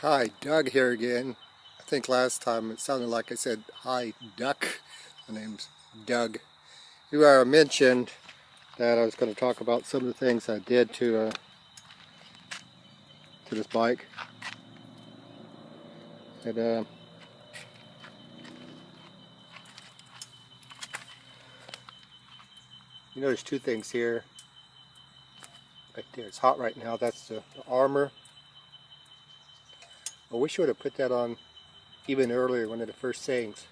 Hi, Doug here again. I think last time it sounded like I said, hi, Duck. My name's Doug. I mentioned that I was going to talk about some of the things I did to this bike. And, you know, there's two things here. Right there, it's hot right now. That's the armor. I wish I would have put that on even earlier, one of the first things,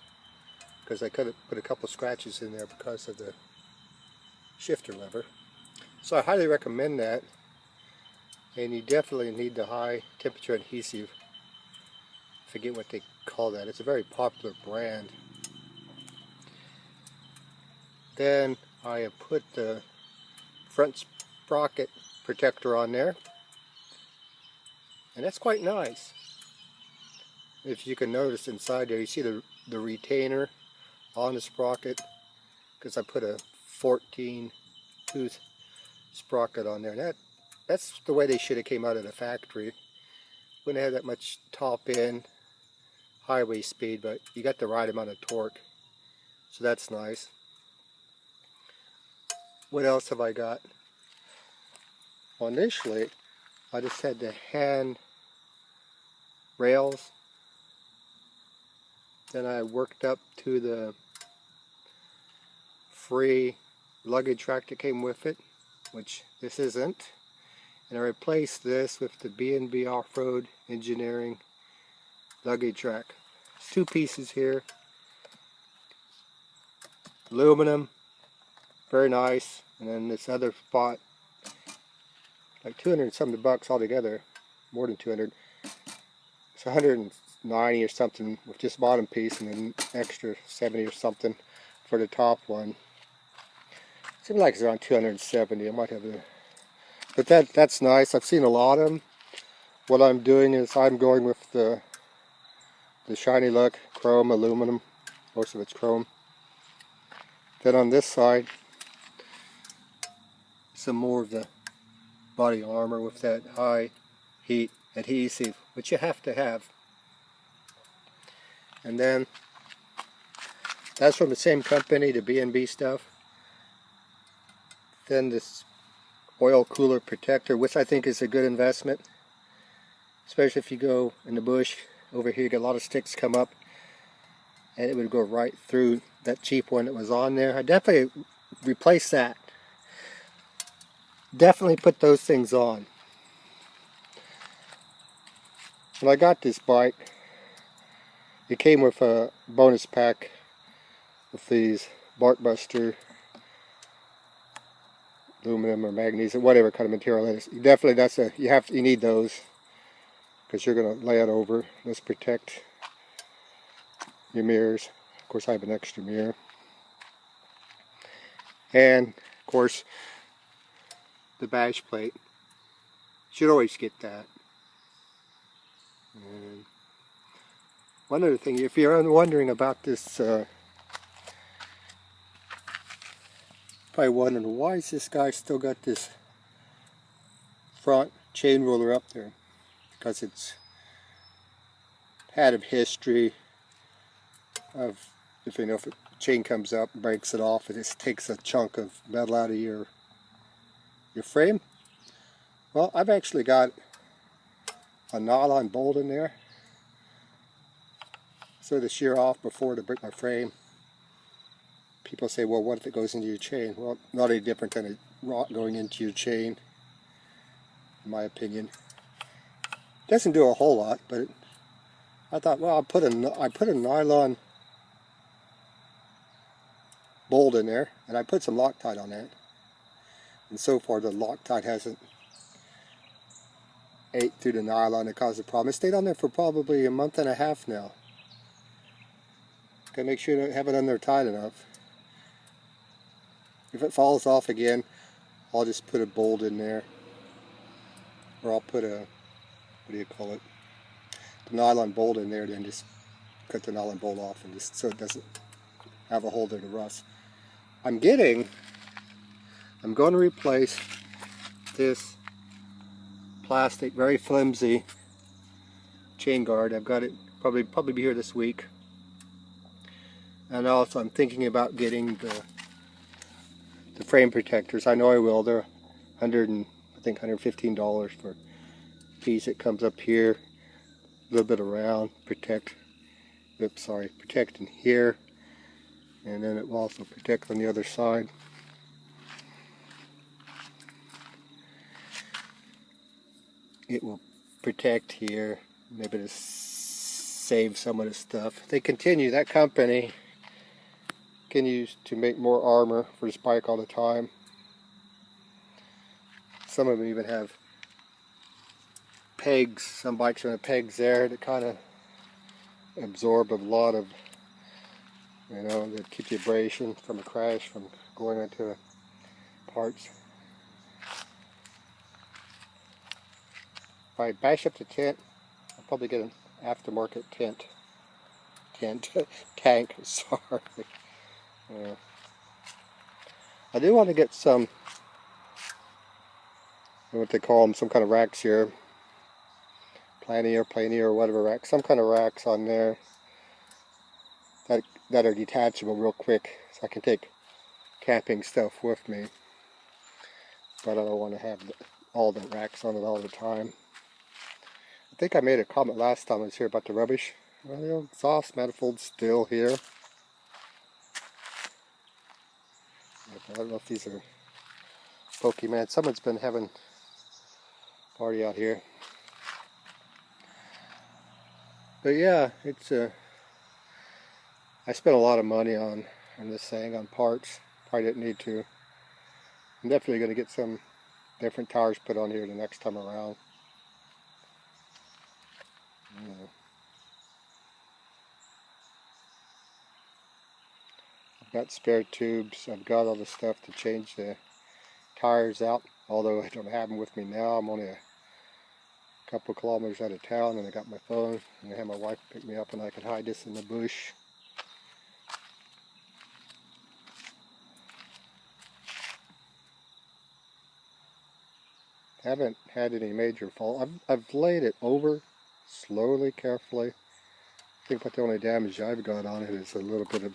because I could have put a couple scratches in there because of the shifter lever. So I highly recommend that. And you definitely need the high temperature adhesive. I forget what they call that. It's a very popular brand. Then I have put the front sprocket protector on there. And that's quite nice. If you can notice inside there, you see the retainer on the sprocket, because I put a 14 tooth sprocket on there. That's the way they should have came out of the factory. Wouldn't have that much top end highway speed, but you got the right amount of torque, so that's nice. What else have I got? Well, initially I just had the hand rails, then I worked up to the free luggage rack that came with it, which this isn't, and I replaced this with the B&B Off-Road Engineering luggage rack. It's two pieces here, aluminum, very nice, and then this other spot, like 200 something bucks altogether, more than 200. It's 190 or something with just bottom piece, and then extra 70 or something for the top one. Seems like it's around 270. I might have a, but that's nice. I've seen a lot of them. What I'm doing is I'm going with the shiny look, chrome, aluminum. Most of it's chrome. Then on this side, some more of the body armor with that high heat adhesive, which you have to have. And then that's from the same company, the B&B stuff. Then this oil cooler protector, which I think is a good investment, especially if you go in the bush. Over here you get a lot of sticks come up, and it would go right through that cheap one that was on there. I definitely replace that. Definitely put those things on. When I got this bike, it came with a bonus pack with these Barkbuster aluminum or magnesium, whatever kind of material it is. Definitely, you need those, because you're going to lay it over. Let's protect your mirrors. Of course, I have an extra mirror, and of course the bash plate. Should always get that. And one other thing, if you're wondering about this, probably wondering, why is this guy still got this front chain roller up there? Because it's had a history of, if a chain comes up, breaks it off, it just takes a chunk of metal out of your frame. Well, I've actually got a nylon bolt in there, so to shear off before to break my frame. People say, well, what if it goes into your chain? Well, not any different than a rock going into your chain, in my opinion. Doesn't do a whole lot, but I thought, well, I put a nylon bolt in there, and I put some Loctite on that. And so far, the Loctite hasn't ate through the nylon and caused a problem. It stayed on there for probably a month and a half now. Gotta make sure to have it on there tight enough. If it falls off again, I'll just put a bolt in there, or I'll put a, what do you call it, the nylon bolt in there, then just cut the nylon bolt off, and just so it doesn't have a hole there to rust. I'm going to replace this plastic, very flimsy chain guard. I've got it probably be here this week. And also I'm thinking about getting the frame protectors. I know I will. They're I think $115 for a piece. It comes up here, a little bit around, protect in here, and then it will also protect on the other side. It will protect here, maybe to save some of the stuff. They continue, that company continues to make more armor for this bike all the time. Some of them even have pegs. Some bikes have pegs there that kind of absorb a lot of, that keep the abrasion from a crash from going into parts. If I bash up the tent, I'll probably get an aftermarket tank, sorry. I do want to get some, what they call them, some kind of racks here. Planey or whatever rack, some kind of racks on there that are detachable real quick, so I can take camping stuff with me. But I don't want to have all the racks on it all the time. I think I made a comment last time I was here about the rubbish. Well, exhaust manifold's still here. I don't know if these are Pokemon. Someone's been having a party out here. But yeah, it's I spent a lot of money on this thing, on parts. Probably didn't need to. I'm definitely going to get some different tires put on here the next time around. I've got spare tubes. I've got all the stuff to change the tires out. Although I don't have them with me now. I'm only a couple kilometers out of town, and I got my phone, and I had my wife pick me up, and I could hide this in the bush. Haven't had any major fault. I've laid it over slowly, carefully. I think about the only damage I've got on it is a little bit of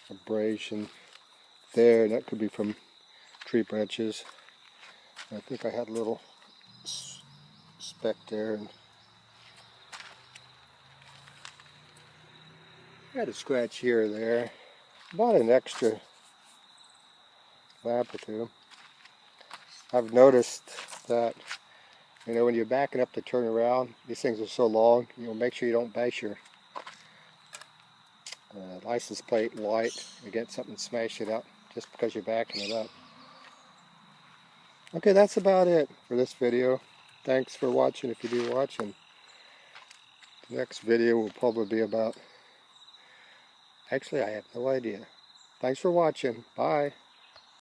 abrasion there, and that could be from tree branches. I think I had a little speck there, and I had a scratch here or there. About an extra lap or two. I've noticed that, when you're backing up to turn around, these things are so long, make sure you don't bash your license plate light or get something to smash it up just because you're backing it up. Okay, that's about it for this video. Thanks for watching if you do watch, and the next video will probably be about, actually I have no idea. Thanks for watching. Bye.